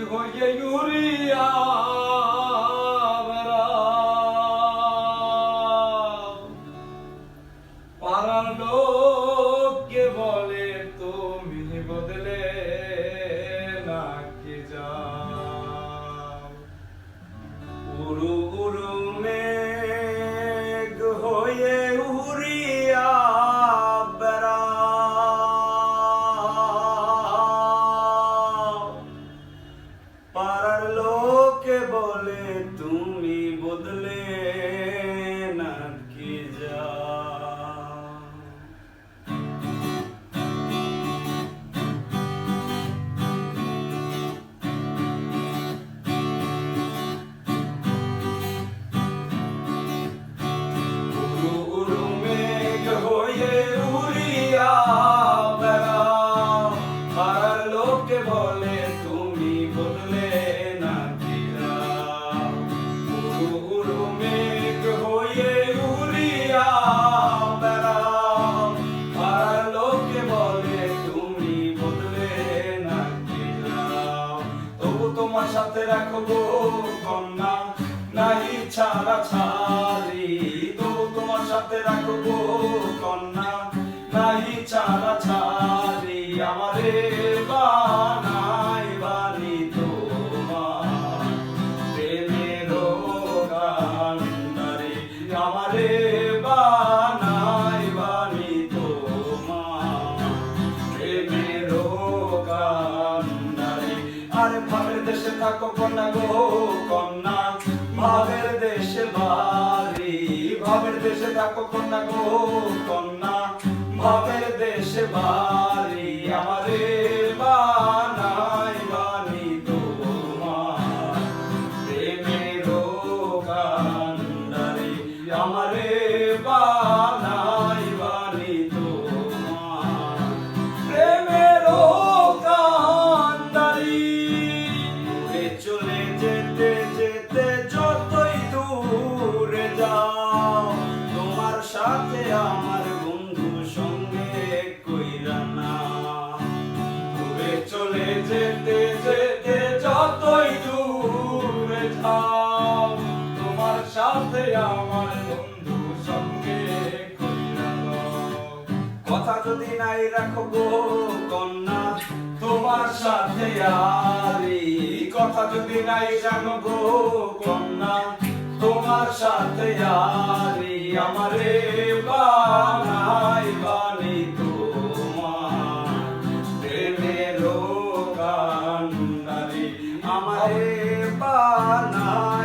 হয়ে উড়িয়া পাড়ার লোককে বলে তুমি বদলে নাকি যাও। উড়ু উড়ু মেঘ হয়ে উড়িয়া পাড়ার লোকে বলে তুমি বদলে নাকি যাও। উড়ু উড়ু মেঘ হয়ে উড়িয়া বেড়াও পাড়ার লোকে বলে তুমি বদলে নাকি যাও। উড়ু উড়ু মেঘ হয়ে উড়িয়া বেড়াও পাড়ার লোকে বলে তুমি বদলে নাকি যাও। তবু তোমার সাথে রাখবো কন্যা নাহি ছাড়া ছাড়ি, তবু তোমার সাথে রাখবো কন্যা নাহি ছাড়া ছাড়ি। আমারে বানাই বানি তোমার প্রেমের কান্ডারি, আমারে বানাই বানি তোমার প্রেমের কান্ডারি। আরে ভাবের দেশে থাকো কন্যা গো কন্যা, ভাবের দেশে বাড়ি, ভাবের দেশে থাকো কন্যা গো কন্যা, ভাবের দেশে বাড়ি। আমারে বানাই বানি তোমার প্রেমের কান্ডারি, আমারে বানাই বানি তোমার প্রেমের কান্ডারি। দূরে চলে যেতে যেতে যতই দূরে যাও, তোমার সাথে আমার বন্ধু সঙ্গে কইরা না। দূরে চলে যেতে যেতে যতই দূরে যাও, তোমার সাথে আমার বন্ধু সঙ্গে কইরা না। কথা যদি নাই রাখবো কন্যা তোমার সাথে আরি, কথা যদি নাই রাখবো কন্যা তোমার সাথে আরি। আমারে বানাই বানি তোমার প্রেমের কান্ডারি, আমারে বানাই